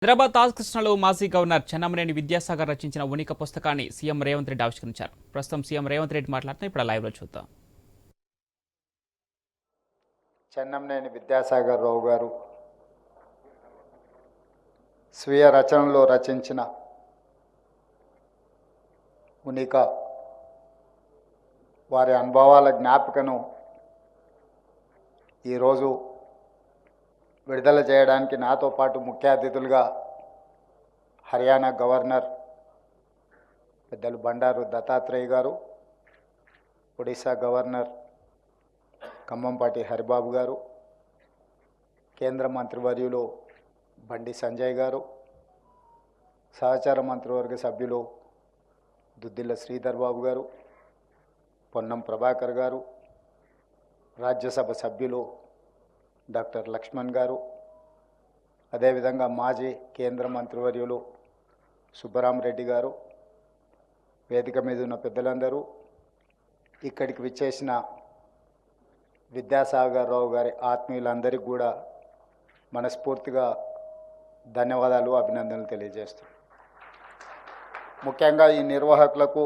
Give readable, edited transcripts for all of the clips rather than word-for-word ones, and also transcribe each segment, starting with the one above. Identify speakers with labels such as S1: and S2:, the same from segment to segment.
S1: హైదరాబాద్ తాజ్ కృష్ణలో మాజీ గవర్నర్ చెన్నమనేని విద్యాసాగర్ రచించిన ఉనిక పుస్తకాన్ని సీఎం రేవంత్ రెడ్డి ఆవిష్కరించారు. ప్రస్తుతం సీఎం రేవంత్ రెడ్డి మాట్లాడుతూ ఇప్పుడు లైవ్ లో చూద్దాం.
S2: చెన్నమనేని విద్యాసాగర్ రావు గారు స్వీయ రచనలో రచించిన ఉనిక వారి అనుభవాల జ్ఞాపికను ఈరోజు విడుదల చేయడానికి నాతో పాటు ముఖ్య అతిథులుగా హర్యానా గవర్నర్ పెద్దలు బండారు దత్తాత్రేయ గారు, ఒడిశా గవర్నర్ ఖమ్మంపాటి హరిబాబు గారు, కేంద్ర మంత్రివర్యులు బండి సంజయ్ గారు, సహచార మంత్రివర్గ సభ్యులు దుద్దిల్ల శ్రీధర్ బాబు గారు, పొన్నం ప్రభాకర్ గారు, రాజ్యసభ సభ్యులు డాక్టర్ లక్ష్మణ్ గారు, అదేవిధంగా మాజీ కేంద్ర మంత్రివర్యులు సుబ్బరామరెడ్డి గారు, వేదిక మీద ఉన్న పెద్దలందరూ, ఇక్కడికి విచ్చేసిన విద్యాసాగర్ రావు గారి ఆత్మీయులందరికీ కూడా మనస్ఫూర్తిగా ధన్యవాదాలు, అభినందనలు తెలియజేస్తున్నాను. ముఖ్యంగా ఈ నిర్వాహకులకు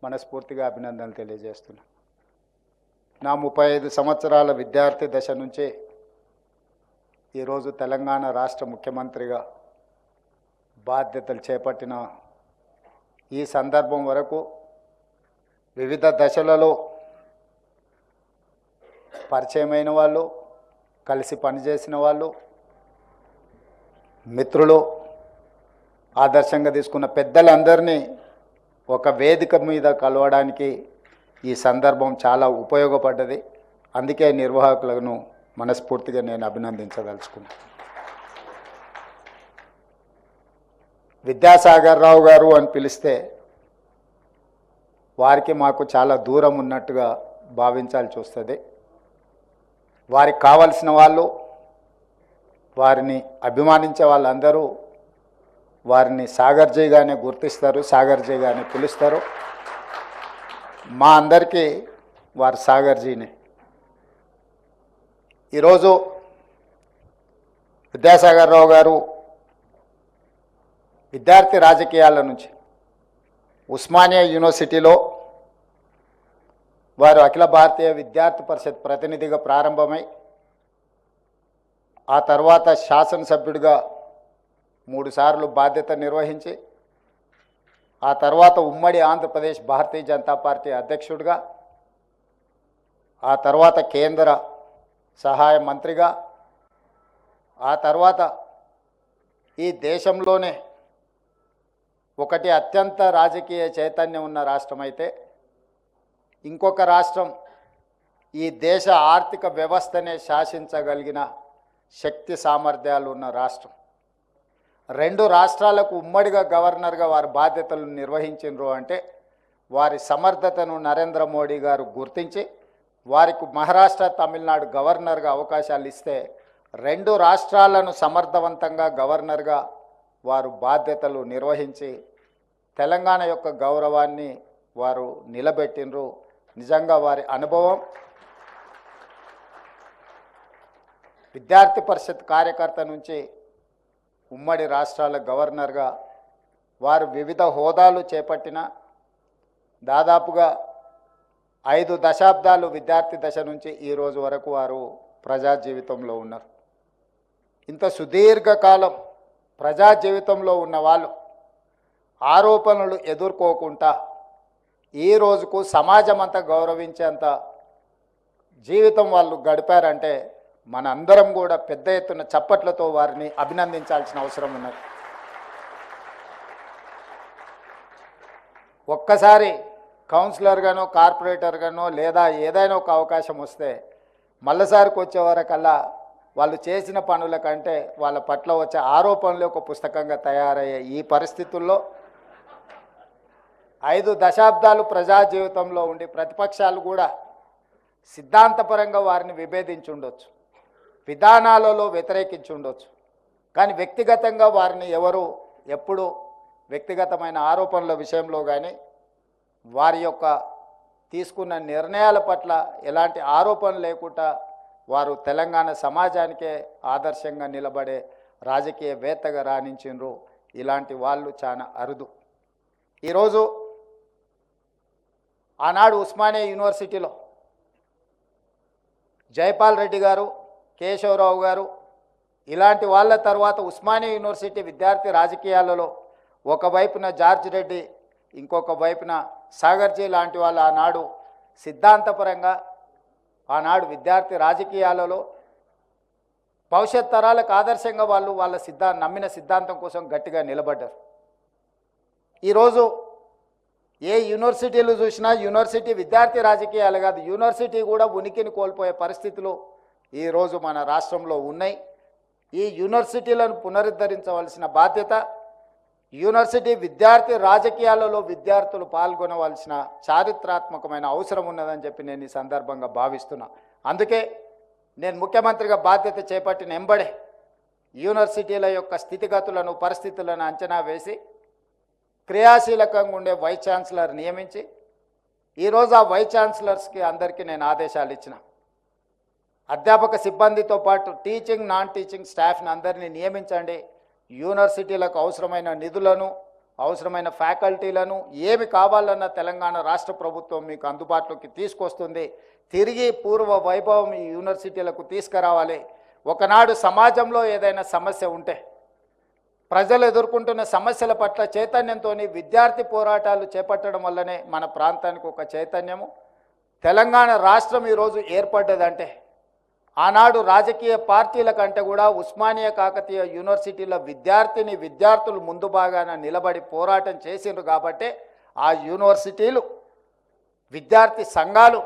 S2: మనస్ఫూర్తిగా అభినందనలు తెలియజేస్తున్నాను. నా 35 సంవత్సరాల విద్యార్థి దశ నుంచే ఈరోజు తెలంగాణ రాష్ట్ర ముఖ్యమంత్రిగా బాధ్యతలు చేపట్టిన ఈ సందర్భం వరకు వివిధ దశలలో పరిచయమైన వాళ్ళు, కలిసి పనిచేసిన వాళ్ళు, మిత్రులు, ఆదర్శంగా తీసుకున్న పెద్దలందరినీ ఒక వేదిక మీద కలవడానికి ఈ సందర్భం చాలా ఉపయోగపడ్డది. అందుకే నిర్వాహకులను మనస్ఫూర్తిగా నేను అభినందించదలుచుకున్నాను. విద్యాసాగర్ రావు గారు అని పిలిస్తే వారికి మాకు చాలా దూరం ఉన్నట్టుగా భావించాల్సి వస్తుంది. వారికి కావలసిన వాళ్ళు, వారిని అభిమానించే వాళ్ళందరూ వారిని సాగర్జీగానే గుర్తిస్తారు, సాగర్జీగానే పిలుస్తారు. మా అందరికీ వారు సాగర్జీనే. ఈరోజు విద్యాసాగర్ రావు గారు విద్యార్థి రాజకీయాల నుంచి ఉస్మానియా యూనివర్సిటీలో వారు అఖిల భారతీయ విద్యార్థి పరిషత్ ప్రతినిధిగా ప్రారంభమై ఆ తర్వాత శాసనసభ్యుడిగా 3 సార్లు బాధ్యత నిర్వహించి ఆ తర్వాత ఉమ్మడి ఆంధ్రప్రదేశ్ భారతీయ జనతా పార్టీ అధ్యక్షుడిగా, ఆ తర్వాత కేంద్ర సహాయ మంత్రిగా, ఆ తర్వాత ఈ దేశంలోనే ఒకటి అత్యంత రాజకీయ చైతన్యం ఉన్న రాష్ట్రం అయితే ఇంకొక రాష్ట్రం ఈ దేశ ఆర్థిక వ్యవస్థనే శాసించగలిగిన శక్తి సామర్థ్యాలు ఉన్న రాష్ట్రం. 2 రాష్ట్రాలకు ఉమ్మడిగా గవర్నర్గా వారి బాధ్యతలు నిర్వహించినరు అంటే వారి సమర్థతను నరేంద్ర మోడీ గారు గుర్తించి వారికి మహారాష్ట్ర, తమిళనాడు గవర్నర్గా అవకాశాలు ఇస్తే 2 రాష్ట్రాలను సమర్థవంతంగా గవర్నర్గా వారు బాధ్యతలు నిర్వహించి తెలంగాణ యొక్క గౌరవాన్ని వారు నిలబెట్టినరు. నిజంగా వారి అనుభవం విద్యార్థి పరిషత్ కార్యకర్త నుంచి ఉమ్మడి రాష్ట్రాల గవర్నర్గా వారు వివిధ హోదాలు చేపట్టిన దాదాపుగా 5 దశాబ్దాలు విద్యార్థి దశ నుంచి ఈ రోజు వరకు వారు ప్రజా జీవితంలో ఉన్నారు. ఇంత సుదీర్ఘకాలం ప్రజా జీవితంలో ఉన్న వాళ్ళు ఆరోపణలు ఎదుర్కోకుండా ఈ రోజుకు సమాజం అంతా గౌరవించేంత జీవితం వాళ్ళు గడిపారంటే మన అందరం కూడా పెద్ద ఎత్తున చప్పట్లతో వారిని అభినందించాల్సిన అవసరం ఉన్నది. ఒక్కసారి కౌన్సిలర్గానో, కార్పొరేటర్గానో లేదా ఏదైనా ఒక అవకాశం వస్తే మళ్ళీసారికి వచ్చే వరకల్లా వాళ్ళు చేసిన పనుల కంటే వాళ్ళ పట్ల వచ్చే ఆరోపణలు ఒక పుస్తకంగా తయారయ్యే ఈ పరిస్థితుల్లో 5 దశాబ్దాలు ప్రజా జీవితంలో ఉండి ప్రతిపక్షాలు కూడా సిద్ధాంతపరంగా వారిని విభేదించి ఉండొచ్చు, విధానాలలో వ్యతిరేకించి ఉండొచ్చు, కానీ వ్యక్తిగతంగా వారిని ఎవరు ఎప్పుడు వ్యక్తిగతమైన ఆరోపణల విషయంలో కానీ వారి యొక్క తీసుకున్న నిర్ణయాల పట్ల ఎలాంటి ఆరోపణ లేకుండా వారు తెలంగాణ సమాజానికే ఆదర్శంగా నిలబడే రాజకీయవేత్తగా రాణించిండ్రు. ఇలాంటి వాళ్ళు చాలా అరుదు. ఈరోజు ఆనాడు ఉస్మానియా యూనివర్సిటీలో జైపాల్ రెడ్డి గారు, కేశవరావు గారు ఇలాంటి వాళ్ళ తర్వాత ఉస్మానియా యూనివర్సిటీ విద్యార్థి రాజకీయాలలో ఒకవైపున జార్జ్ రెడ్డి, ఇంకొక వైపున సాగర్జీ లాంటి వాళ్ళు ఆనాడు సిద్ధాంతపరంగా ఆనాడు విద్యార్థి రాజకీయాలలో భవిష్యత్ తరాలకు ఆదర్శంగా వాళ్ళు వాళ్ళ నమ్మిన సిద్ధాంతం కోసం గట్టిగా నిలబడ్డారు. ఈరోజు ఏ యూనివర్సిటీలు చూసినా యూనివర్సిటీ విద్యార్థి రాజకీయాలు కాదు, యూనివర్సిటీ కూడా ఉనికిని కోల్పోయే పరిస్థితులు ఈరోజు మన రాష్ట్రంలో ఉన్నాయి. ఈ యూనివర్సిటీలను పునరుద్ధరించవలసిన బాధ్యత, యూనివర్సిటీ విద్యార్థి రాజకీయాలలో విద్యార్థులు పాల్గొనవలసిన చారిత్రాత్మకమైన అవసరం ఉన్నదని చెప్పి నేను ఈ సందర్భంగా భావిస్తున్నా. అందుకే నేను ముఖ్యమంత్రిగా బాధ్యత చేపట్టిన ఎంబడే యూనివర్సిటీల యొక్క స్థితిగతులను, పరిస్థితులను అంచనా వేసి క్రియాశీలకంగా ఉండే వైస్ ఛాన్సలర్ నియమించి ఈరోజు ఆ వైస్ ఛాన్సలర్స్కి అందరికీ నేను ఆదేశాలు ఇచ్చిన. అధ్యాపక సిబ్బందితో పాటు టీచింగ్, నాన్ టీచింగ్ స్టాఫ్ని అందరినీ నియమించండి. యూనివర్సిటీలకు అవసరమైన నిధులను, అవసరమైన ఫ్యాకల్టీలను ఏమి కావాలన్న తెలంగాణ రాష్ట్ర ప్రభుత్వం మీకు అందుబాటులోకి తీసుకొస్తుంది. తిరిగి పూర్వ వైభవం ఈ యూనివర్సిటీలకు తీసుకురావాలి. ఒకనాడు సమాజంలో ఏదైనా సమస్య ఉంటే, ప్రజలు ఎదుర్కొంటున్న సమస్యల పట్ల చైతన్యంతో విద్యార్థి పోరాటాలు చేపట్టడం వల్లనే మన ప్రాంతానికి ఒక చైతన్యము, తెలంగాణ రాష్ట్రం ఈరోజు ఏర్పడ్డదంటే ఆనాడు రాజకీయ పార్టీల కంటే కూడా ఉస్మానియా కాకతీయ యూనివర్సిటీలో విద్యార్థులు ముందు భాగాన నిలబడి పోరాటం చేసిండ్రు. కాబట్టి ఆ యూనివర్సిటీలు, విద్యార్థి సంఘాలు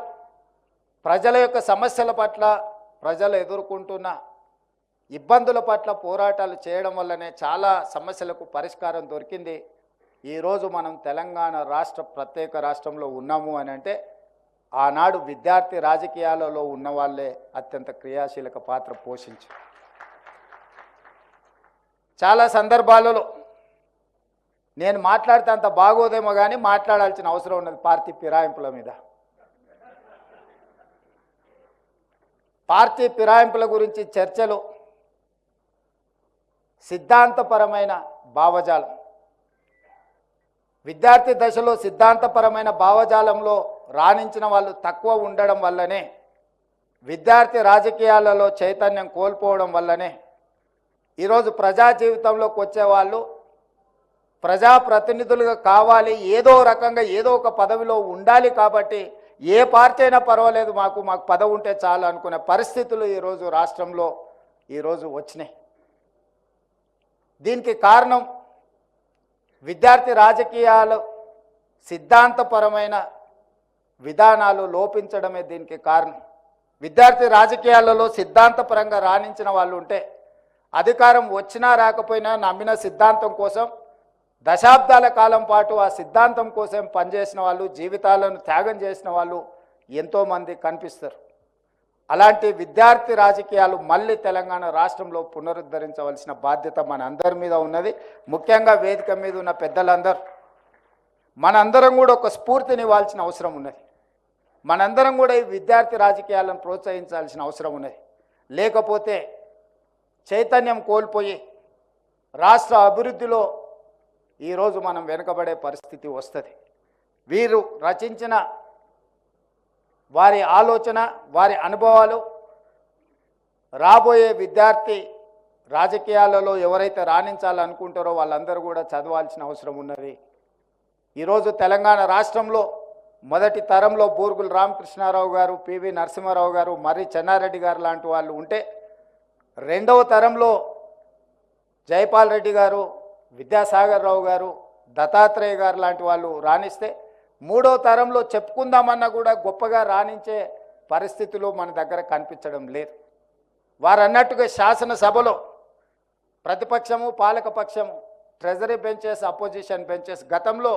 S2: ప్రజల యొక్క సమస్యల పట్ల, ప్రజలు ఎదుర్కొంటున్న ఇబ్బందుల పట్ల పోరాటాలు చేయడం వల్లనే చాలా సమస్యలకు పరిష్కారం దొరికింది. ఈరోజు మనం తెలంగాణ రాష్ట్ర ప్రత్యేక రాష్ట్రంలో ఉన్నాము అని అంటే ఆనాడు విద్యార్థి రాజకీయాలలో ఉన్న వాళ్ళే అత్యంత క్రియాశీలక పాత్ర పోషించారు. చాలా సందర్భాలలో నేను మాట్లాడితే అంత బాగోదేమో కానీ మాట్లాడాల్సిన అవసరం ఉన్నది పార్టీ ఫిరాయింపుల మీద. పార్టీ ఫిరాయింపుల గురించి చర్చలు సిద్ధాంతపరమైన భావజాలం, విద్యార్థి దశలో సిద్ధాంతపరమైన భావజాలంలో రాణించిన వాళ్ళు తక్కువ ఉండడం వల్లనే, విద్యార్థి రాజకీయాలలో చైతన్యం కోల్పోవడం వల్లనే ఈరోజు ప్రజా జీవితంలోకి వచ్చేవాళ్ళు ప్రజాప్రతినిధులుగా కావాలి, ఏదో రకంగా ఏదో ఒక పదవిలో ఉండాలి. కాబట్టి ఏ పార్టీ అయినా పర్వాలేదు, మాకు పదవి ఉంటే చాలు అనుకునే పరిస్థితులు ఈరోజు రాష్ట్రంలో ఈరోజు వచ్చినాయి. దీనికి కారణం విద్యార్థి రాజకీయాలు సిద్ధాంతపరమైన విధానాలు లోపించడమే దీనికి కారణం. విద్యార్థి రాజకీయాలలో సిద్ధాంతపరంగా రాణించిన వాళ్ళు ఉంటే, అధికారం వచ్చినా రాకపోయినా నమ్మిన సిద్ధాంతం కోసం దశాబ్దాల కాలం పాటు ఆ సిద్ధాంతం కోసం పనిచేసిన వాళ్ళు, జీవితాలను త్యాగం చేసిన వాళ్ళు ఎంతోమంది కనిపిస్తారు. అలాంటి విద్యార్థి రాజకీయాలు మళ్ళీ తెలంగాణ రాష్ట్రంలో పునరుద్ధరించవలసిన బాధ్యత మన అందరి మీద ఉన్నది. ముఖ్యంగా వేదిక మీద ఉన్న పెద్దలందరూ మనందరం కూడా ఒక స్ఫూర్తిని ఇవ్వాల్సిన అవసరం ఉన్నది. మనందరం కూడా ఈ విద్యార్థి రాజకీయాలను ప్రోత్సహించాల్సిన అవసరం ఉన్నది. లేకపోతే చైతన్యం కోల్పోయి రాష్ట్ర అభివృద్ధిలో ఈరోజు మనం వెనుకబడే పరిస్థితి వస్తుంది. వీరు రచించిన వారి ఆలోచన, వారి అనుభవాలు రాబోయే విద్యార్థి రాజకీయాలలో ఎవరైతే రాణించాలనుకుంటారో వాళ్ళందరూ కూడా చదవాల్సిన అవసరం ఉన్నది. ఈరోజు తెలంగాణ రాష్ట్రంలో మొదటి తరంలో బూరుగుల రామకృష్ణారావు గారు, పివి నరసింహారావు గారు, మర్రి చెన్నారెడ్డి గారు లాంటి వాళ్ళు ఉంటే, రెండవ తరంలో జైపాల్ రెడ్డి గారు, విద్యాసాగర్ రావు గారు, దత్తాత్రేయ గారు లాంటి వాళ్ళు రాణిస్తే, మూడో తరంలో చెప్పుకుందామన్నా కూడా గొప్పగా రాణించే పరిస్థితులు మన దగ్గర కనిపించడం లేదు. వారు అన్నట్టుగా శాసనసభలో ప్రతిపక్షము, పాలకపక్షము, ట్రెజరీ బెంచెస్, అపోజిషన్ బెంచెస్, గతంలో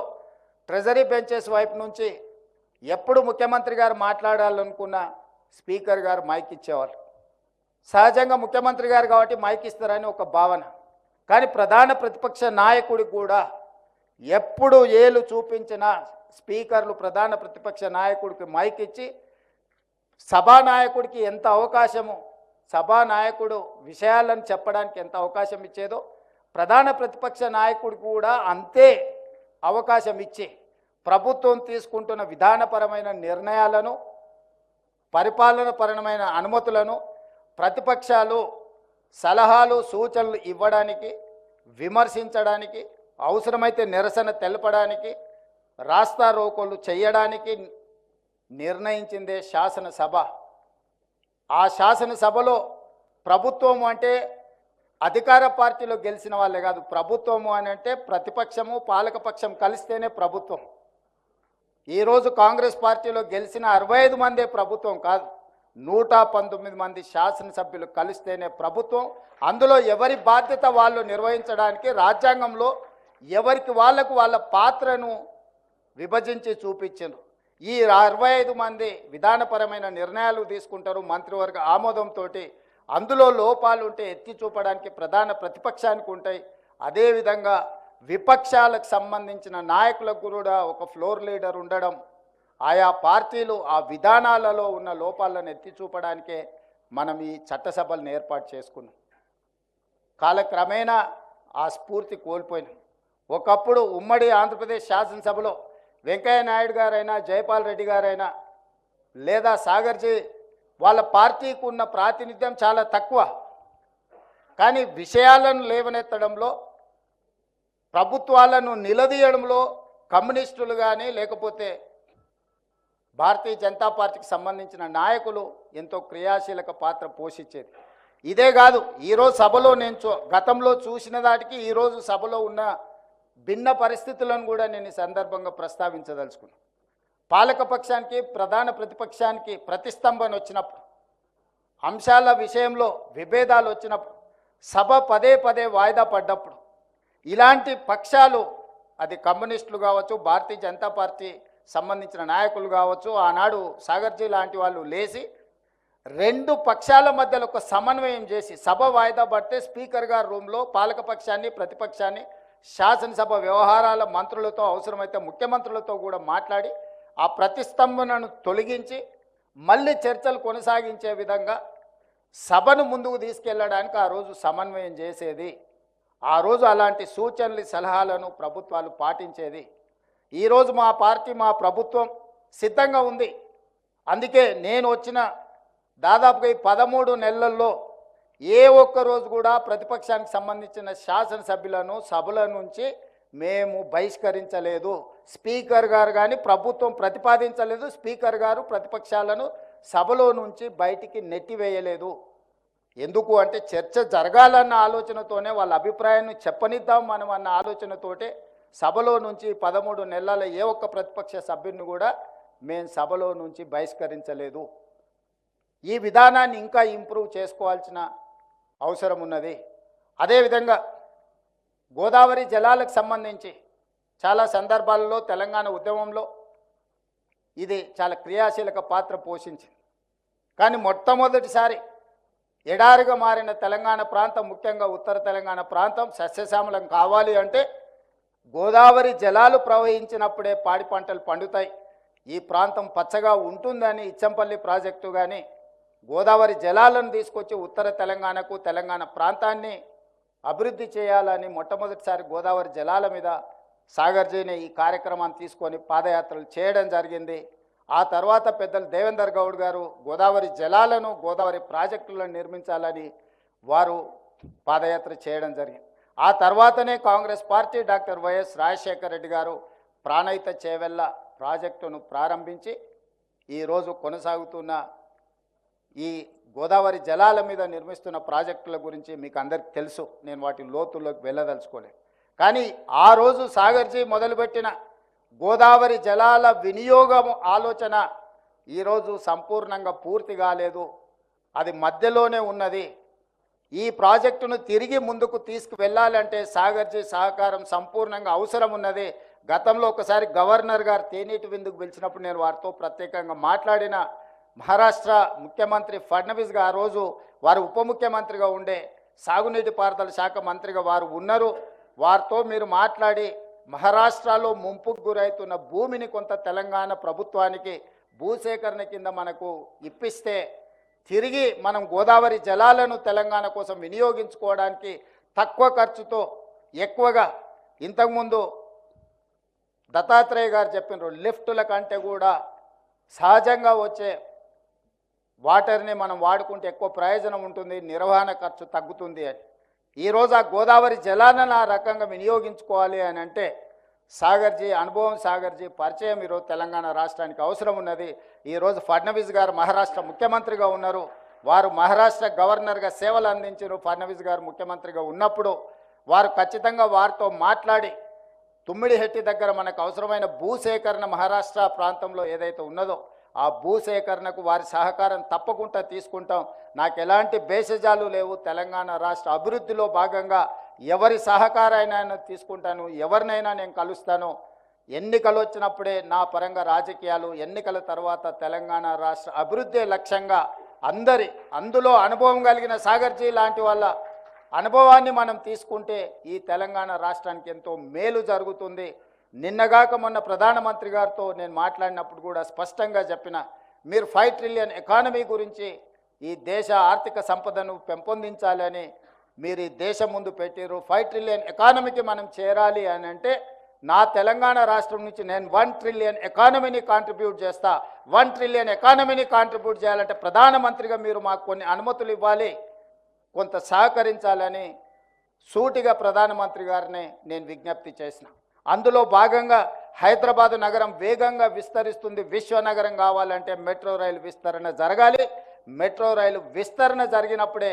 S2: ట్రెజరీ బెంచెస్ వైపు నుంచి ఎప్పుడు ముఖ్యమంత్రి గారు మాట్లాడాలనుకున్న స్పీకర్ గారు మైక్ ఇచ్చేవాళ్ళు. సహజంగా ముఖ్యమంత్రి గారు కాబట్టి మైక్ ఇస్తారని ఒక భావన. కానీ ప్రధాన ప్రతిపక్ష నాయకుడికి కూడా ఎప్పుడు ఏలు చూపించిన స్పీకర్లు ప్రధాన ప్రతిపక్ష నాయకుడికి మైక్ ఇచ్చి సభానాయకుడికి ఎంత అవకాశము సభా నాయకుడు విషయాలను చెప్పడానికి ఎంత అవకాశం ఇచ్చేదో ప్రధాన ప్రతిపక్ష నాయకుడు కూడా అంతే అవకాశం ఇచ్చి ప్రభుత్వం తీసుకుంటున్న విధానపరమైన నిర్ణయాలను పరిపాలనపరమైన అనుమతులను ప్రతిపక్షాలు సలహాలు సూచనలు ఇవ్వడానికి, విమర్శించడానికి, అవసరమైతే నిరసన తెలపడానికి, రాస్తా రోకోలు చేయడానికి నిర్ణయించిందే శాసనసభ. ఆ శాసనసభలో ప్రభుత్వం అంటే అధికార పార్టీలో గెలిచిన వాళ్ళే కాదు, ప్రభుత్వము అని అంటే ప్రతిపక్షము పాలకపక్షం కలిస్తేనే ప్రభుత్వం. ఈరోజు కాంగ్రెస్ పార్టీలో గెలిచిన 65 మందే ప్రభుత్వం కాదు, 119 మంది శాసనసభ్యులు కలిస్తేనే ప్రభుత్వం. అందులో ఎవరి బాధ్యత వాళ్ళు నిర్వహించడానికి రాజ్యాంగంలో ఎవరికి వాళ్ళ పాత్రను విభజించి చూపించారు. ఈ 65 మంది విధానపరమైన నిర్ణయాలు తీసుకుంటారు మంత్రివర్గ ఆమోదంతో. అందులో లోపాలు ఉంటే ఎత్తి చూపడానికి ప్రధాన ప్రతిపక్షానికి ఉంటాయి. అదేవిధంగా విపక్షాలకు సంబంధించిన నాయకులకు కూడా ఒక ఫ్లోర్ లీడర్ ఉండడం, ఆయా పార్టీలు ఆ విధానాలలో ఉన్న లోపాలను ఎత్తి చూపడానికే మనం ఈ చట్టసభలను ఏర్పాటు చేసుకున్నాం. కాలక్రమేణా ఆ స్ఫూర్తి కోల్పోయినాం. ఒకప్పుడు ఉమ్మడి ఆంధ్రప్రదేశ్ శాసనసభలో వెంకయ్య నాయుడు గారైనా, జైపాల్ రెడ్డి గారైనా లేదా సాగర్జీ వాళ్ళ పార్టీకి ఉన్న ప్రాతినిధ్యం చాలా తక్కువ. కానీ విషయాలను లేవనెత్తడంలో, ప్రభుత్వాలను నిలదీయడంలో కమ్యూనిస్టులు కానీ లేకపోతే భారతీయ జనతా పార్టీకి సంబంధించిన నాయకులు ఎంతో క్రియాశీలక పాత్ర పోషించేది. ఇదే కాదు, ఈరోజు సభలో నేను గతంలో చూసిన దాటికి ఈరోజు సభలో ఉన్న భిన్న పరిస్థితులను కూడా నేను ఈ సందర్భంగా ప్రస్తావించదలుచుకున్నాను. పాలకపక్షానికి ప్రధాన ప్రతిపక్షానికి ప్రతిస్తంభన వచ్చినప్పుడు, అంశాల విషయంలో విభేదాలు వచ్చినప్పుడు, సభ పదే వాయిదా పడ్డప్పుడు ఇలాంటి పక్షాలు, అది కమ్యూనిస్టులు కావచ్చు, భారతీయ జనతా పార్టీ సంబంధించిన నాయకులు కావచ్చు, ఆనాడు సాగర్జీ లాంటి వాళ్ళు లేచి 2 పక్షాల మధ్యలో ఒక సమన్వయం చేసి సభ వాయిదా పడితే స్పీకర్ గారి రూమ్లో పాలకపక్షాన్ని ప్రతిపక్షాన్ని శాసనసభ వ్యవహారాల మంత్రులతో అవసరమైతే ముఖ్యమంత్రులతో కూడా మాట్లాడి ఆ ప్రతిస్తంభనను తొలగించి మళ్ళీ చర్చలు కొనసాగించే విధంగా సభను ముందుకు తీసుకెళ్లడానికి ఆ రోజు సమన్వయం చేసేది. ఆ రోజు అలాంటి సూచనలు సలహాలను ప్రభుత్వాలు పాటించేది. ఈరోజు మా పార్టీ మా ప్రభుత్వం సిద్ధంగా ఉంది. అందుకే నేను వచ్చిన దాదాపుగా ఈ 13 నెలల్లో ఏ ఒక్క రోజు కూడా ప్రతిపక్షానికి సంబంధించిన శాసనసభ్యులను సభల నుంచి మేము బహిష్కరించలేదు. స్పీకర్ గారు కానీ ప్రభుత్వం ప్రతిపాదించలేదు. స్పీకర్ గారు ప్రతిపక్షాలను సభలో నుంచి బయటికి నెట్టివేయలేదు. ఎందుకు అంటే చర్చ జరగాలన్న ఆలోచనతోనే, వాళ్ళ అభిప్రాయాన్ని చెప్పనిద్దాం మనం అన్న ఆలోచనతోటే సభలో నుంచి 13 నెలల ఏ ఒక్క ప్రతిపక్ష సభ్యుని కూడా మేము సభలో నుంచి బహిష్కరించలేదు. ఈ విధానాన్ని ఇంకా ఇంప్రూవ్ చేసుకోవాల్సిన అవసరం ఉన్నది. అదేవిధంగా గోదావరి జలాలకు సంబంధించి చాలా సందర్భాలలో తెలంగాణ ఉద్యమంలో ఇది చాలా క్రియాశీలక పాత్ర పోషించింది. కానీ మొట్టమొదటిసారి ఎడారిగా మారిన తెలంగాణ ప్రాంతం, ముఖ్యంగా ఉత్తర తెలంగాణ ప్రాంతం సస్యశ్యామలం కావాలి అంటే గోదావరి జలాలు ప్రవహించినప్పుడే పాడి పంటలు పండుతాయి, ఈ ప్రాంతం పచ్చగా ఉంటుందని ఇచ్చంపల్లి ప్రాజెక్టు కానీ గోదావరి జలాలను తీసుకొచ్చి ఉత్తర తెలంగాణకు, తెలంగాణ ప్రాంతాన్ని అభివృద్ధి చేయాలని మొట్టమొదటిసారి గోదావరి జలాల మీద సాగర్జీని ఈ కార్యక్రమాన్ని తీసుకొని పాదయాత్రలు చేయడం జరిగింది. ఆ తర్వాత పెద్దలు దేవేందర్ గౌడ్ గారు గోదావరి జలాలను, గోదావరి ప్రాజెక్టులను నిర్మించాలని వారు పాదయాత్ర చేయడం జరిగింది. ఆ తర్వాతనే Congress party doctor YS Rajasekhara Reddy గారు ప్రాణహిత చేవెళ్ళ ప్రాజెక్టును ప్రారంభించి ఈరోజు కొనసాగుతున్న ఈ గోదావరి జలాల మీద నిర్మిస్తున్న ప్రాజెక్టుల గురించి మీకు అందరికీ తెలుసు, నేను వాటి లోతుల్లోకి వెళ్ళదలుచుకోలేదు. కానీ ఆ రోజు సాగర్జీ మొదలుపెట్టిన గోదావరి జలాల వినియోగం ఆలోచన ఈరోజు సంపూర్ణంగా పూర్తి కాలేదు, అది మధ్యలోనే ఉన్నది. ఈ ప్రాజెక్టును తిరిగి ముందుకు తీసుకువెళ్ళాలంటే సాగర్జీ సహకారం సంపూర్ణంగా అవసరం ఉన్నది. గతంలో ఒకసారి గవర్నర్ గారు తేనీటి విందుకు పిలిచినప్పుడు నేను వారితో ప్రత్యేకంగా మాట్లాడిన. మహారాష్ట్ర ముఖ్యమంత్రి ఫడ్నవీస్ గారు ఆ రోజు వారు ఉప ముఖ్యమంత్రిగా ఉండే, సాగునీటి పారుదల శాఖ మంత్రిగా వారు ఉన్నారు. వారితో మీరు మాట్లాడి మహారాష్ట్రలో ముంపుకు గురవుతున్న భూమిని కొంత తెలంగాణ ప్రభుత్వానికి భూసేకరణ కింద మనకు ఇప్పిస్తే తిరిగి మనం గోదావరి జలాలను తెలంగాణ కోసం వినియోగించుకోవడానికి తక్కువ ఖర్చుతో ఎక్కువగా ఇంతకుముందు దత్తాత్రేయ గారు చెప్పినారు, లిఫ్టుల కంటే కూడా సహజంగా వచ్చే వాటర్ని మనం వాడుకుంటే ఎక్కువ ప్రయోజనం ఉంటుంది, నిర్వహణ ఖర్చు తగ్గుతుంది అని. ఈరోజు ఆ గోదావరి జలాలను ఆ రకంగా వినియోగించుకోవాలి అని అంటే సాగర్జీ అనుభవం, సాగర్జీ పరిచయం ఈరోజు తెలంగాణ రాష్ట్రానికి అవసరం ఉన్నది. ఈరోజు ఫడ్నవీస్ గారు మహారాష్ట్ర ముఖ్యమంత్రిగా ఉన్నారు, వారు మహారాష్ట్ర గవర్నర్గా సేవలు అందించారు. ఫడ్నవీస్ గారు ముఖ్యమంత్రిగా ఉన్నప్పుడు వారు ఖచ్చితంగా వారితో మాట్లాడి తుమ్మిడిహెట్టి దగ్గర మనకు అవసరమైన భూసేకరణ మహారాష్ట్ర ప్రాంతంలో ఏదైతే ఉన్నదో ఆ భూసేకరణకు వారి సహకారం తప్పకుండా తీసుకుంటాం. నాకు ఎలాంటి భేషజాలు లేవు. తెలంగాణ రాష్ట్ర అభివృద్ధిలో భాగంగా ఎవరి సహకారాన్ని తీసుకుంటాను, ఎవరినైనా నేను కలుస్తాను. ఎన్నికలు వచ్చినప్పుడే నా పరంగా రాజకీయాలు, ఎన్నికల తర్వాత తెలంగాణ రాష్ట్ర అభివృద్ధి లక్ష్యంగా అందులో అనుభవం కలిగిన సాగర్జీ లాంటి వాళ్ళ అనుభవాన్ని మనం తీసుకుంటే ఈ తెలంగాణ రాష్ట్రానికి ఎంతో మేలు జరుగుతుంది. నిన్నగాక మొన్న ప్రధానమంత్రి గారితో నేను మాట్లాడినప్పుడు కూడా స్పష్టంగా చెప్పిన, మీరు 5 ట్రిలియన్ ఎకానమీ గురించి ఈ దేశ ఆర్థిక సంపదను పెంపొందించాలని మీరు ఈ దేశం ముందు పెట్టారు. 5 ట్రిలియన్ ఎకానమీకి మనం చేరాలి అని అంటే నా తెలంగాణ రాష్ట్రం నుంచి నేను 1 ట్రిలియన్ ఎకానమీని కాంట్రిబ్యూట్ చేస్తా. 1 ట్రిలియన్ ఎకానమీని కాంట్రిబ్యూట్ చేయాలంటే ప్రధానమంత్రిగా మీరు మాకు కొన్ని అనుమతులు ఇవ్వాలి, కొంత సహకరించాలని సూటిగా ప్రధానమంత్రి గారిని నేను విజ్ఞప్తి చేసిన. అందులో భాగంగా హైదరాబాద్ నగరం వేగంగా విస్తరిస్తుంది. విశ్వనగరం కావాలంటే మెట్రో రైలు విస్తరణ జరగాలి. మెట్రో రైలు విస్తరణ జరిగినప్పుడే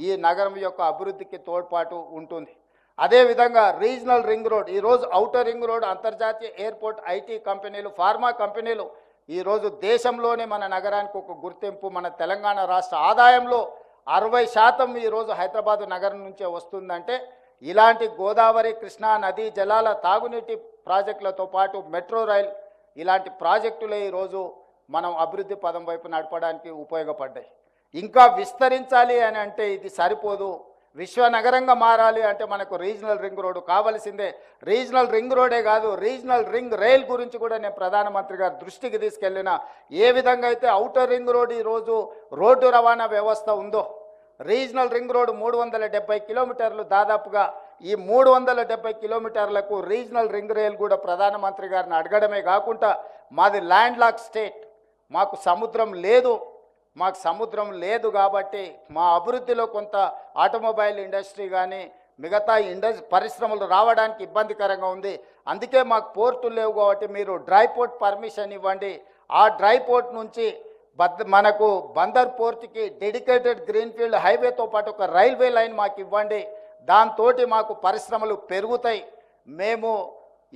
S2: ఈ నగరం యొక్క అభివృద్ధికి తోడ్పాటు ఉంటుంది. అదేవిధంగా రీజనల్ రింగ్ రోడ్, ఈరోజు ఔటర్ రింగ్ రోడ్, అంతర్జాతీయ ఎయిర్పోర్ట్, ఐటీ కంపెనీలు, ఫార్మా కంపెనీలు ఈరోజు దేశంలోనే మన నగరానికి ఒక గుర్తింపు. మన తెలంగాణ రాష్ట్ర ఆదాయంలో 60% ఈరోజు హైదరాబాద్ నగరం నుంచే వస్తుందంటే ఇలాంటి గోదావరి, కృష్ణా నదీ జలాల తాగునీటి ప్రాజెక్టులతో పాటు మెట్రో రైల్ ఇలాంటి ప్రాజెక్టులే ఈరోజు మనం అభివృద్ధి పదం వైపు నడపడానికి ఉపయోగపడ్డాయి. ఇంకా విస్తరించాలి అని అంటే ఇది సరిపోదు. విశ్వనగరంగా మారాలి అంటే మనకు రీజనల్ రింగ్ రోడ్డు కావాల్సిందే. రీజనల్ రింగ్ రోడే కాదు, రీజనల్ రింగ్ రైల్ గురించి కూడా నేను ప్రధానమంత్రి గారి దృష్టికి తీసుకెళ్ళిన. ఏ విధంగా అయితే ఔటర్ రింగ్ రోడ్ ఈరోజు రోడ్డు రవాణా వ్యవస్థ ఉందో, రీజనల్ రింగ్ రోడ్ 370 కిలోమీటర్లు, దాదాపుగా ఈ 370 కిలోమీటర్లకు రీజనల్ రింగ్ రైల్ కూడా ప్రధానమంత్రి గారిని అడగడమే కాకుండా, మాది ల్యాండ్ లాక్ స్టేట్, మాకు సముద్రం లేదు కాబట్టి మా అభివృద్ధిలో కొంత ఆటోమొబైల్ ఇండస్ట్రీ కానీ మిగతా పరిశ్రమలు రావడానికి ఇబ్బందికరంగా ఉంది. అందుకే మాకు పోర్టులు లేవు కాబట్టి మీరు డ్రై పోర్ట్ పర్మిషన్ ఇవ్వండి. ఆ డ్రై పోర్ట్ నుంచి మనకు బందర్ పోర్ట్కి డెడికేటెడ్ గ్రీన్ఫీల్డ్ హైవేతో పాటు ఒక రైల్వే లైన్ మాకు ఇవ్వండి. దాంతో మాకు పరిశ్రమలు పెరుగుతాయి. మేము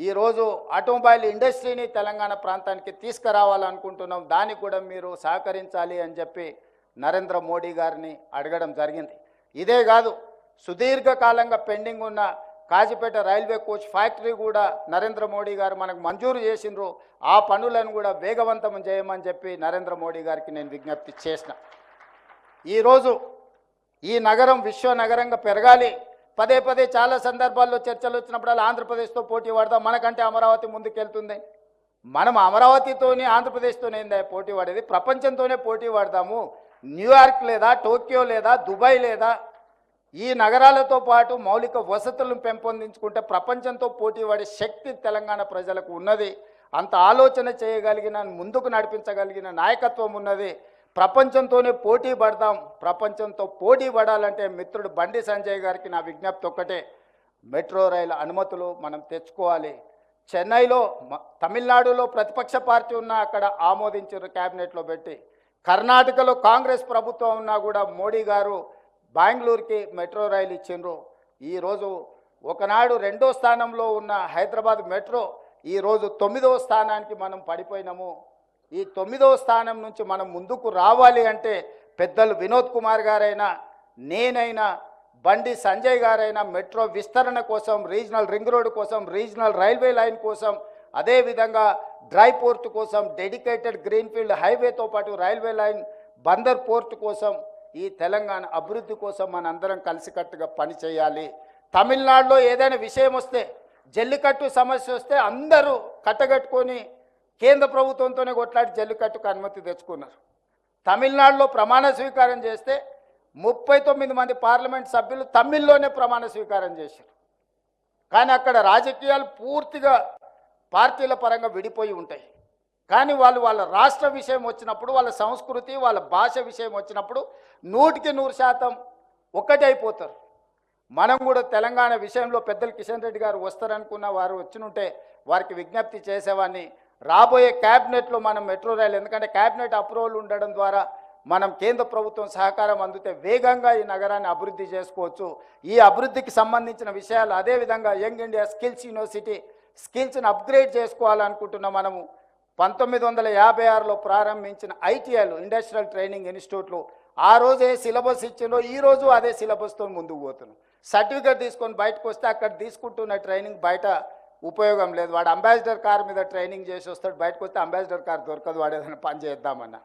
S2: ఈరోజు ఆటోమొబైల్ ఇండస్ట్రీని తెలంగాణ ప్రాంతానికి తీసుకురావాలనుకుంటున్నాం. దానికి కూడా మీరు సహకరించాలి అని చెప్పి నరేంద్ర మోడీ గారిని అడగడం జరిగింది. ఇదే కాదు, సుదీర్ఘకాలంగా పెండింగ్ ఉన్న కాజీపేట రైల్వే కోచ్ ఫ్యాక్టరీ కూడా నరేంద్ర మోడీ గారు మనకు మంజూరు చేసినారు. ఆ పనులను కూడా వేగవంతం చేయమని చెప్పి నరేంద్ర మోడీ గారికి నేను విజ్ఞప్తి చేసిన. ఈరోజు ఈ నగరం విశ్వనగరంగా పెరగాలి. పదే పదే చాలా సందర్భాల్లో చర్చలు వచ్చినప్పుడల్లా ఆంధ్రప్రదేశ్తో పోటీ పడదాం, మనకంటే అమరావతి ముందుకెళ్తుంది. మనం అమరావతితోనే ఆంధ్రప్రదేశ్తోనే పోటీ పడేది, ప్రపంచంతోనే పోటీ పడదాము. న్యూయార్క్ లేదా, టోక్యో లేదా, దుబాయ్ లేదా, ఈ నగరాలతో పాటు మౌలిక వసతులను పెంపొందించుకుంటే ప్రపంచంతో పోటీ పడే శక్తి తెలంగాణ ప్రజలకు ఉన్నది. అంత ఆలోచన చేయగలిగిన, ముందుకు నడిపించగలిగిన నాయకత్వం ఉన్నది. ప్రపంచంతోనే పోటీ పడదాం. ప్రపంచంతో పోటీ పడాలంటే మిత్రుడు బండి సంజయ్ గారికి నా విజ్ఞప్తి ఒక్కటే, మెట్రో రైలు అనుమతులు మనం తెచ్చుకోవాలి. చెన్నైలో, తమిళనాడులో ప్రతిపక్ష పార్టీ ఉన్నా అక్కడ ఆమోదించారు క్యాబినెట్లో పెట్టి. కర్ణాటకలో కాంగ్రెస్ ప్రభుత్వం ఉన్నా కూడా మోడీ గారు బెంగళూరుకి మెట్రో రైలు ఇచ్చిండ్రు. ఈరోజు ఒకనాడు 2వ స్థానంలో ఉన్న హైదరాబాద్ మెట్రో ఈరోజు 9వ స్థానానికి మనం పడిపోయినాము. ఈ 9వ స్థానం నుంచి మనం ముందుకు రావాలి అంటే పెద్దలు వినోద్ కుమార్ గారైనా, నేనైనా, బండి సంజయ్ గారైనా మెట్రో విస్తరణ కోసం, రీజనల్ రింగ్ రోడ్ కోసం, రీజనల్ రైల్వే లైన్ కోసం, అదేవిధంగా డ్రై పోర్ట్ కోసం, డెడికేటెడ్ గ్రీన్ఫీల్డ్ హైవేతో పాటు రైల్వే లైన్, బందర్ పోర్ట్ కోసం, ఈ తెలంగాణ అభివృద్ధి కోసం మనందరం కలిసికట్టుగా పనిచేయాలి. తమిళనాడులో ఏదైనా విషయం వస్తే, జల్లికట్టు సమస్య వస్తే అందరూ కట్టగట్టుకొని కేంద్ర ప్రభుత్వంతోనే కొట్లాడి జల్లికట్టుకు అనుమతి తెచ్చుకున్నారు. తమిళనాడులో ప్రమాణ స్వీకారం చేస్తే 39 మంది పార్లమెంట్ సభ్యులు తమిళ్లోనే ప్రమాణ స్వీకారం చేశారు. కానీ అక్కడ రాజకీయాలు పూర్తిగా పార్టీల పరంగా విడిపోయి ఉంటాయి. కానీ వాళ్ళు వాళ్ళ రాష్ట్ర విషయం వచ్చినప్పుడు, వాళ్ళ సంస్కృతి, వాళ్ళ భాష విషయం వచ్చినప్పుడు 100% ఒక్కటైపోతారు. మనం కూడా తెలంగాణ విషయంలో పెద్దలు కిషన్ రెడ్డి గారు వస్తారనుకున్న వారు వచ్చినుంటే వారికి విజ్ఞప్తి చేసేవాడిని. రాబోయే క్యాబినెట్లో మనం మెట్రో రైలు, ఎందుకంటే క్యాబినెట్ అప్రూవల్ ఉండడం ద్వారా మనం కేంద్ర ప్రభుత్వం సహకారం అందితే వేగంగా ఈ నగరాన్ని అభివృద్ధి చేసుకోవచ్చు. ఈ అభివృద్ధికి సంబంధించిన విషయాలు, అదేవిధంగా యంగ్ ఇండియా స్కిల్స్ యూనివర్సిటీ స్కిల్స్ని అప్గ్రేడ్ చేసుకోవాలనుకుంటున్న మనము 1956లో ప్రారంభించిన ఐటీఐలు, ఇండస్ట్రియల్ ట్రైనింగ్ ఇన్స్టిట్యూట్లు, ఆ రోజు ఏ సిలబస్ ఇచ్చిందో ఈరోజు అదే సిలబస్తో ముందుకు పోతున్నాం. సర్టిఫికేట్ తీసుకొని బయటకు వస్తే అక్కడ తీసుకుంటున్న ట్రైనింగ్ బయట ఉపయోగం లేదు. వాడు అంబాసిడర్ కార్ మీద ట్రైనింగ్ చేసి వస్తాడు, బయటకు వస్తే అంబాసిడర్ కార్ దొరకదు, వాడు ఏదైనా పని చేద్దామన్నా.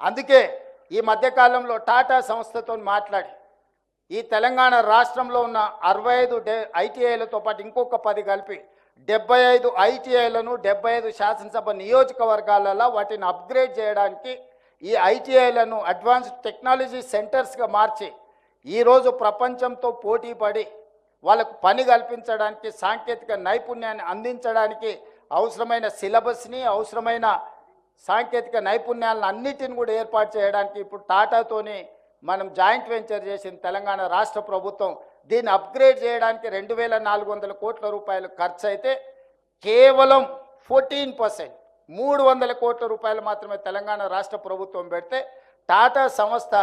S2: అందుకే ఈ మధ్యకాలంలో టాటా సంస్థతో మాట్లాడి ఈ తెలంగాణ రాష్ట్రంలో ఉన్న 65 ఐటీఐలతో పాటు ఇంకొక 10 కలిపి 75 ఐటీఐలను 75 శాసనసభ నియోజకవర్గాలలో వాటిని అప్గ్రేడ్ చేయడానికి, ఈ ఐటీఐలను అడ్వాన్స్డ్ టెక్నాలజీ సెంటర్స్గా మార్చి ఈరోజు ప్రపంచంతో పోటీ పడి వాళ్ళకు పని కల్పించడానికి, సాంకేతిక నైపుణ్యాన్ని అందించడానికి అవసరమైన సిలబస్ని, అవసరమైన సాంకేతిక నైపుణ్యాలను అన్నిటిని కూడా ఏర్పాటు చేయడానికి ఇప్పుడు టాటాతోని మనం జాయింట్ వెంచర్ చేసిన తెలంగాణ రాష్ట్ర ప్రభుత్వం దీన్ని అప్గ్రేడ్ చేయడానికి 2400 కోట్ల రూపాయలు ఖర్చు అయితే కేవలం 14% 300 కోట్ల రూపాయలు మాత్రమే తెలంగాణ రాష్ట్ర ప్రభుత్వం పెడితే టాటా సంస్థ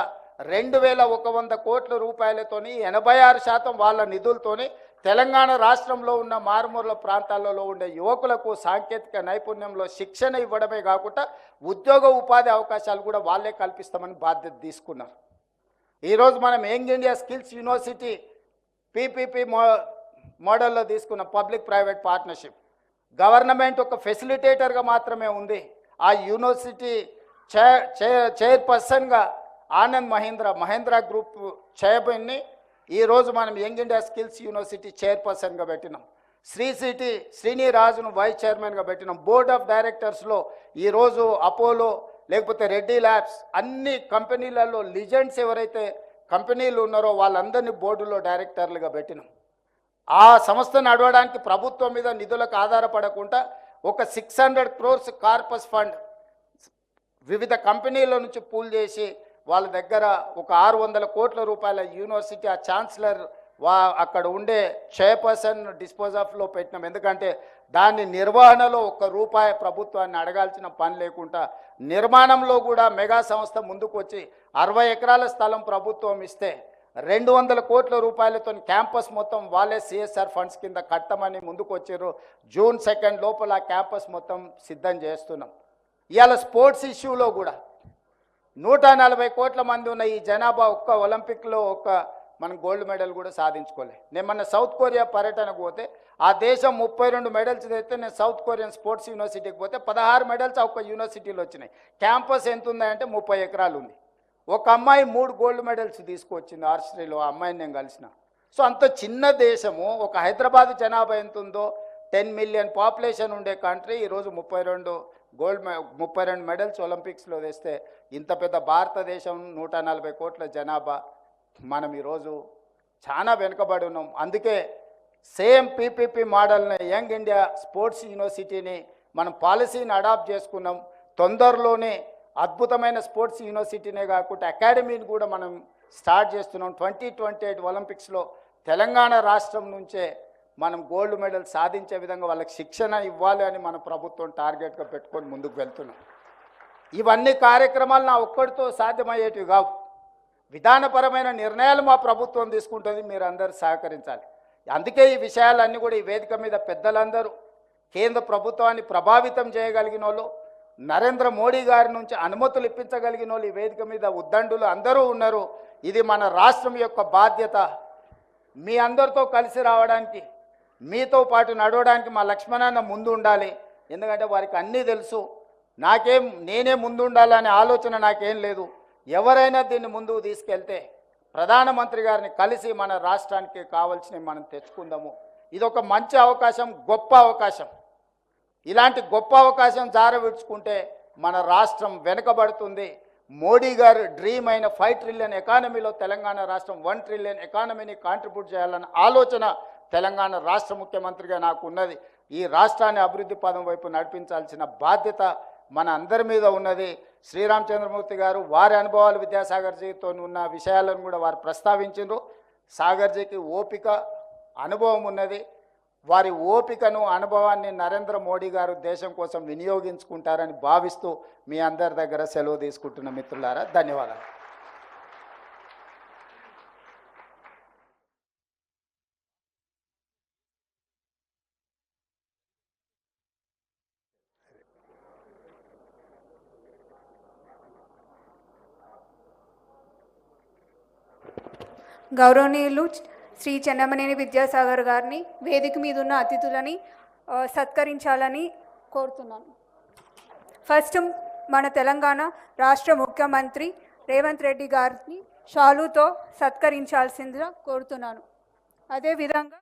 S2: 2100 కోట్ల రూపాయలతోని 86% వాళ్ళ నిధులతోని తెలంగాణ రాష్ట్రంలో ఉన్న మారుమూల ప్రాంతాలలో ఉండే యువకులకు సాంకేతిక నైపుణ్యంలో శిక్షణ ఇవ్వడమే కాకుండా ఉద్యోగ ఉపాధి అవకాశాలు కూడా వాళ్ళే కల్పిస్తామని బాధ్యత తీసుకున్నారు. ఈరోజు మనం young India Skills university PPP మోడల్లో తీసుకున్న పబ్లిక్ ప్రైవేట్ పార్ట్నర్షిప్. గవర్నమెంట్ ఒక ఫెసిలిటేటర్గా మాత్రమే ఉంది. ఆ యూనివర్సిటీ చైర్పర్సన్గా ఆనంద్ మహేంద్ర గ్రూప్ చైర్మన్ని ఈరోజు మనం యంగ్ ఇండియా స్కిల్స్ యూనివర్సిటీ చైర్పర్సన్గా పెట్టినాం. శ్రీనిరాజును వైస్ చైర్మన్గా పెట్టినాం. బోర్డ్ ఆఫ్ డైరెక్టర్స్లో ఈరోజు అపోలో లేకపోతే రెడ్డి ల్యాబ్స్ అన్ని కంపెనీలలో లిజెండ్స్ ఎవరైతే కంపెనీలు ఉన్నారో వాళ్ళందరినీ బోర్డులో డైరెక్టర్లుగా పెట్టినాం. ఆ సంస్థ నడవడానికి ప్రభుత్వం మీద నిధులకు ఆధారపడకుండా ఒక 600 crores కార్పస్ ఫండ్ వివిధ కంపెనీల నుంచి పూల్ చేసి వాళ్ళ దగ్గర ఒక 600 కోట్ల రూపాయల యూనివర్సిటీ ఆ ఛాన్సలర్ అక్కడ ఉండే చైర్పర్సన్ డిస్పోజ్ ఆఫ్లో పెట్టినాం. ఎందుకంటే దాని నిర్వహణలో ₹1 ప్రభుత్వాన్ని అడగాల్సిన పని లేకుండా నిర్మాణంలో కూడా మెగా సంస్థ ముందుకు వచ్చి 60 ఎకరాల స్థలం ప్రభుత్వం ఇస్తే 200 కోట్ల రూపాయలతో క్యాంపస్ మొత్తం వాళ్ళే సిఎస్ఆర్ ఫండ్స్ కింద కట్టమని ముందుకు వచ్చారు. June 2 లోపల క్యాంపస్ మొత్తం సిద్ధం చేస్తున్నాం. ఇవాళ స్పోర్ట్స్ ఇష్యూలో కూడా 140 కోట్ల మంది ఉన్న ఈ జనాభా ఒక్క ఒలింపిక్లో మనం గోల్డ్ మెడల్ కూడా సాధించుకోలే. నేను మొన్న సౌత్ కొరియా పర్యటనకు పోతే ఆ దేశం 32 మెడల్స్ తెస్తే నేను సౌత్ కొరియన్ స్పోర్ట్స్ యూనివర్సిటీకి పోతే 16 మెడల్స్ ఒక్క యూనివర్సిటీలో వచ్చినాయి. క్యాంపస్ ఎంత ఉందంటే 30 ఎకరాలు ఉంది. ఒక అమ్మాయి 3 గోల్డ్ మెడల్స్ తీసుకొచ్చింది ఆర్చరీలో. ఆ అమ్మాయిని నేను కలిసిన. సో అంత చిన్న దేశము, ఒక హైదరాబాద్ జనాభా ఎంత ఉందో 10 మిలియన్ పాపులేషన్ ఉండే కంట్రీ ఈరోజు 32 మెడల్స్ ఒలింపిక్స్లో తెస్తే ఇంత పెద్ద భారతదేశం 140 కోట్ల జనాభా మనం ఈరోజు చాలా వెనుకబడి ఉన్నాం. అందుకే సేమ్ పీపీపీ మోడల్ని యంగ్ ఇండియా స్పోర్ట్స్ యూనివర్సిటీని మనం పాలసీని అడాప్ట్ చేసుకున్నాం. తొందరలోనే అద్భుతమైన స్పోర్ట్స్ యూనివర్సిటీనే కాకుండా అకాడమీని కూడా మనం స్టార్ట్ చేస్తున్నాం. 2028 ఒలింపిక్స్లో తెలంగాణ రాష్ట్రం నుంచే మనం గోల్డ్ మెడల్ సాధించే విధంగా వాళ్ళకి శిక్షణ ఇవ్వాలి అని మన ప్రభుత్వం టార్గెట్గా పెట్టుకొని ముందుకు వెళ్తున్నాం. ఇవన్నీ కార్యక్రమాలు నా ఒక్కడితో సాధ్యమయ్యేటివి కావు. విధానపరమైన నిర్ణయాలు మా ప్రభుత్వం తీసుకుంటుంది, మీరు అందరూ సహకరించాలి. అందుకే ఈ విషయాలన్నీ కూడా ఈ వేదిక మీద పెద్దలందరూ కేంద్ర ప్రభుత్వాన్ని ప్రభావితం చేయగలిగిన వాళ్ళు, నరేంద్ర మోడీ గారి నుంచి అనుమతులు ఇప్పించగలిగిన వాళ్ళు ఈ వేదిక మీద ఉద్దండులు అందరూ ఉన్నారు. ఇది మన రాష్ట్రం యొక్క బాధ్యత. మీ అందరితో కలిసి రావడానికి, మీతో పాటు నడవడానికి మా లక్ష్మణన్న ముందు ఉండాలి. ఎందుకంటే వారికి అన్నీ తెలుసు. నేనే ముందు ఉండాలనే ఆలోచన నాకేం లేదు. ఎవరైనా దీన్ని ముందుకు తీసుకెళ్తే ప్రధానమంత్రి గారిని కలిసి మన రాష్ట్రానికి కావాల్సినవి మనం తెచ్చుకుందాము. ఇది ఒక మంచి అవకాశం, గొప్ప అవకాశం. ఇలాంటి గొప్ప అవకాశం జారవిడ్చుకుంటే మన రాష్ట్రం వెనుకబడుతుంది. మోడీ గారు డ్రీమ్ అయిన 5 ట్రిలియన్ ఎకానమీలో తెలంగాణ రాష్ట్రం 1 ట్రిలియన్ ఎకానమీని కాంట్రిబ్యూట్ చేయాలన్న ఆలోచన తెలంగాణ రాష్ట్ర ముఖ్యమంత్రిగా నాకు ఉన్నది. ఈ రాష్ట్రాన్ని అభివృద్ధి పదం వైపు నడిపించాల్సిన బాధ్యత మన అందరి మీద ఉన్నది. శ్రీరామచంద్రమూర్తి గారు వారి అనుభవాలు విద్యాసాగర్జీతో ఉన్న విషయాలను కూడా వారు ప్రస్తావించారు. సాగర్జీకి ఓపిక, అనుభవం ఉన్నది. వారి ఓపికను, అనుభవాన్ని నరేంద్ర మోడీ గారు దేశం కోసం వినియోగించుకుంటారని భావిస్తూ మీ అందరి దగ్గర సెలవు తీసుకుంటున్న మిత్రులారా, ధన్యవాదాలు.
S3: గౌరవనీయులు శ్రీ చెన్నమనేని విద్యాసాగర్ గారిని, వేదిక మీద ఉన్న అతిథులని సత్కరించాలని కోరుతున్నాను. ఫస్ట్ మన తెలంగాణ రాష్ట్ర ముఖ్యమంత్రి రేవంత్ రెడ్డి గారిని షాలుతో సత్కరించాల్సిందిగా కోరుతున్నాను. అదేవిధంగా